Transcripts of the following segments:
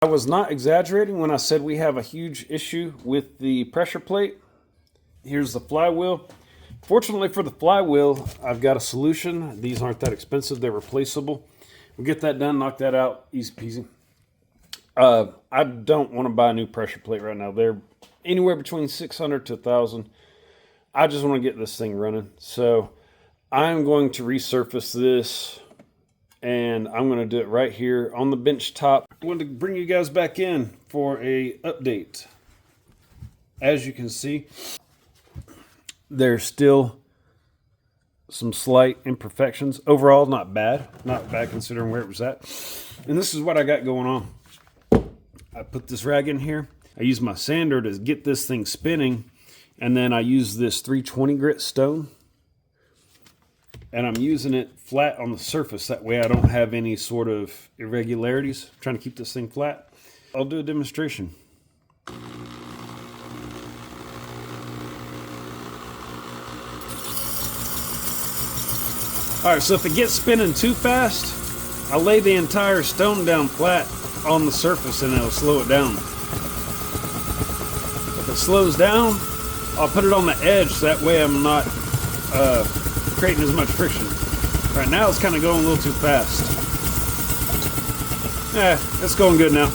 I was not exaggerating when I said we have a huge issue with the pressure plate. Here's the flywheel. Fortunately for the flywheel, I've got a solution. These aren't that expensive. They're replaceable. We'll get that done, knock that out, easy peasy. I don't want to buy a new pressure plate right now. They're anywhere between 600 to 1,000. I just want to get this thing running. So I'm going to resurface this, and I'm going to do it right here on the bench top. I wanted to bring you guys back in for a update. As you can see, there's still some slight imperfections. Overall, not bad. Not bad considering where it was at. And this is what I got going on. I put this rag in here. I use my sander to get this thing spinning. And then I use this 320 grit stone. And I'm using it flat on the surface. That way I don't have any sort of irregularities. I'm trying to keep this thing flat. I'll do a demonstration. Alright, so if it gets spinning too fast, I'll lay the entire stone down flat on the surface and it'll slow it down. If it slows down, I'll put it on the edge so that way I'm not creating as much friction. Right now it's kind of going a little too fast. Yeah, it's going good now.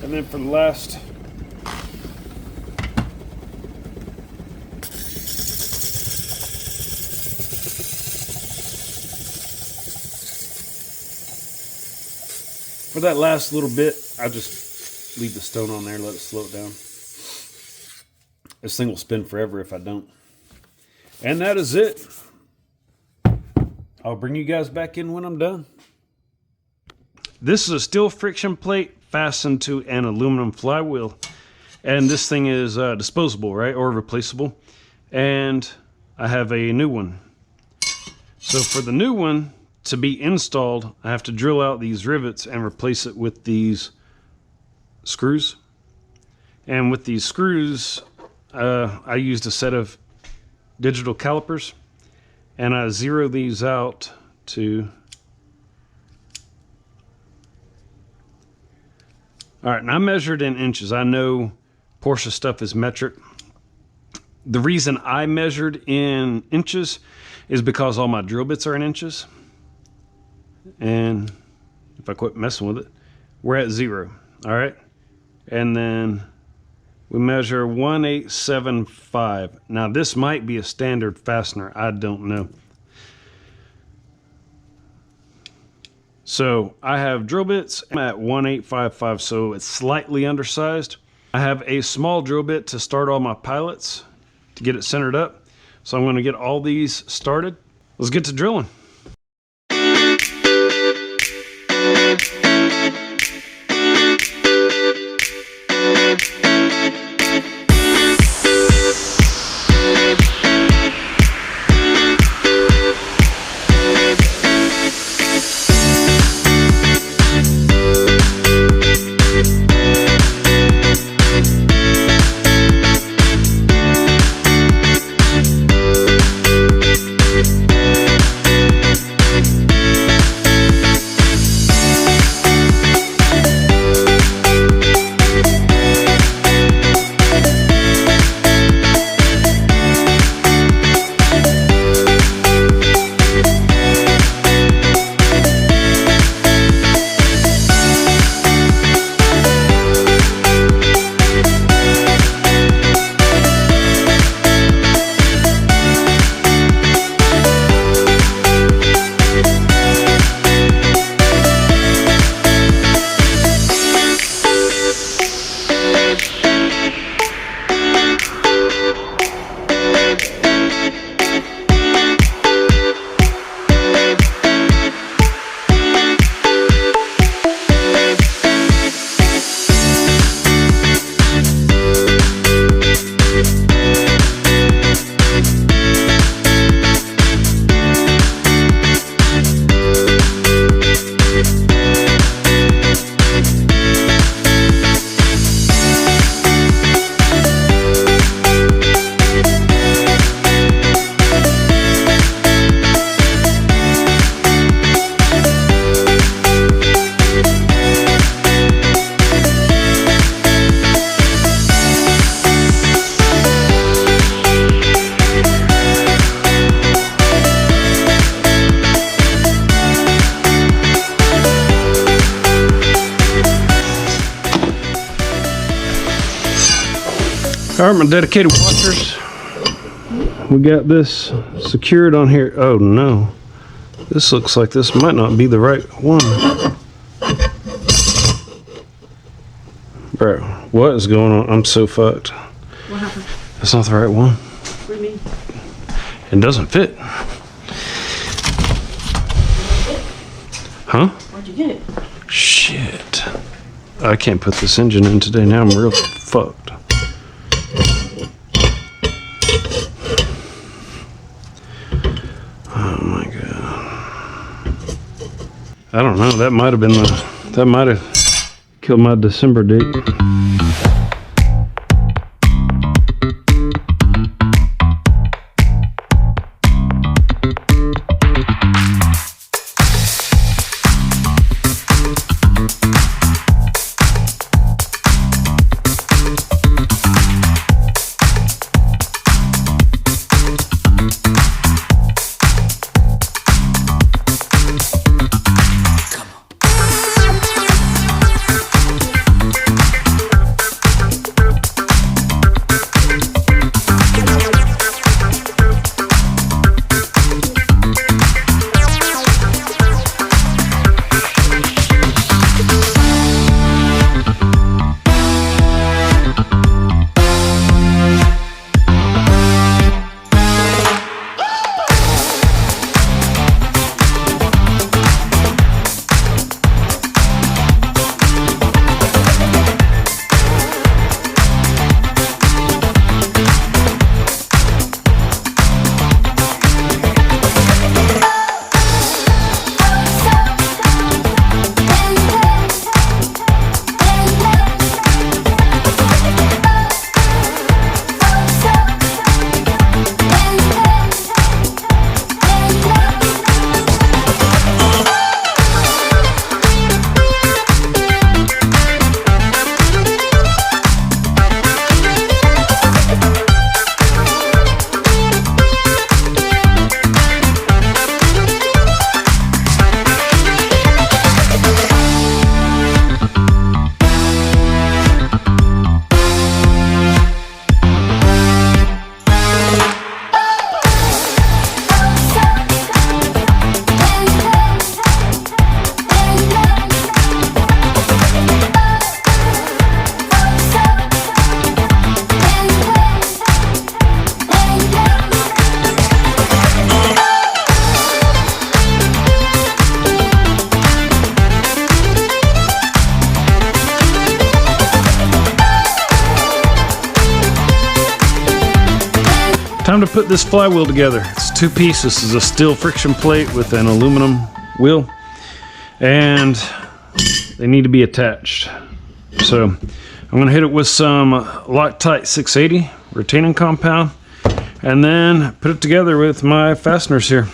And then for the last little bit, I just leave the stone on there, let it slow it down. This thing will spin forever if I don't. And that is it. I'll bring you guys back in when I'm done. This is a steel friction plate fastened to an aluminum flywheel, and this thing is disposable, right, or replaceable, and I have a new one. So for the new one to be installed, I have to drill out these rivets and replace it with these screws. And with these screws, I used a set of digital calipers, and I zero these out to all right, and I measured in inches. I know Porsche stuff is metric. The reason I measured in inches is because all my drill bits are in inches. And if I quit messing with it, we're at 0. All right. And then we measure 1875. Now this might be a standard fastener. I don't know. So I have drill bits. I'm at 1855, so it's slightly undersized. I have a small drill bit to start all my pilots to get it centered up. So I'm going to get all these started. Let's get to drilling. All right, my dedicated watchers, we got this secured on here. Oh no, this looks like this might not be the right one. Bro, what is going on? I'm so fucked. What happened? That's not the right one. What do you mean? It doesn't fit. Huh? Where'd you get it? Shit. I can't put this engine in today. Now I'm real fucked. Oh my god. I don't know. That might have been that might have killed my December date. Time to put this flywheel together. It's two pieces. This is a steel friction plate with an aluminum wheel, and they need to be attached. So I'm gonna hit it with some Loctite 680 retaining compound, and then put it together with my fasteners here.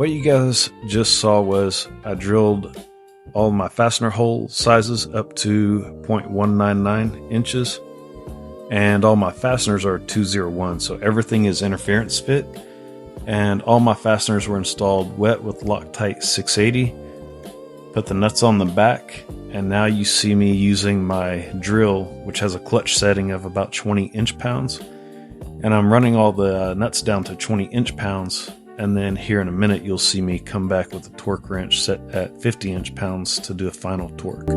What you guys just saw was I drilled all my fastener hole sizes up to 0.199 inches, and all my fasteners are 201, so everything is interference fit, and all my fasteners were installed wet with Loctite 680. Put the nuts on the back, and now you see me using my drill, which has a clutch setting of about 20 inch-pounds, and I'm running all the nuts down to 20 inch-pounds. And then here in a minute, you'll see me come back with a torque wrench set at 50 inch-pounds to do a final torque.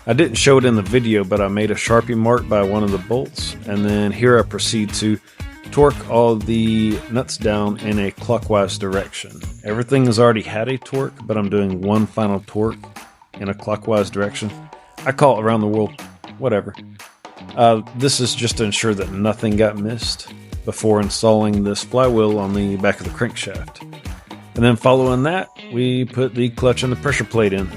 I didn't show it in the video, but I made a Sharpie mark by one of the bolts, and then here I proceed to torque all the nuts down in a clockwise direction. Everything has already had a torque, but I'm doing one final torque in a clockwise direction. I call it around the world, whatever. This is just to ensure that nothing got missed before installing this flywheel on the back of the crankshaft. And then following that, we put the clutch and the pressure plate in.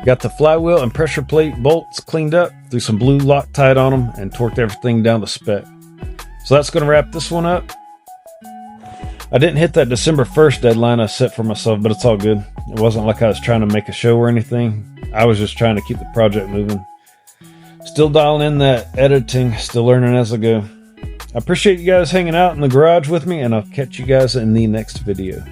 Got the flywheel and pressure plate bolts cleaned up, threw some blue Loctite on them, and torqued everything down to spec. So that's going to wrap this one up. I didn't hit that December 1st deadline I set for myself, but it's all good. It wasn't like I was trying to make a show or anything. I was just trying to keep the project moving. Still dialing in that editing, still learning as I go. I appreciate you guys hanging out in the garage with me, and I'll catch you guys in the next video.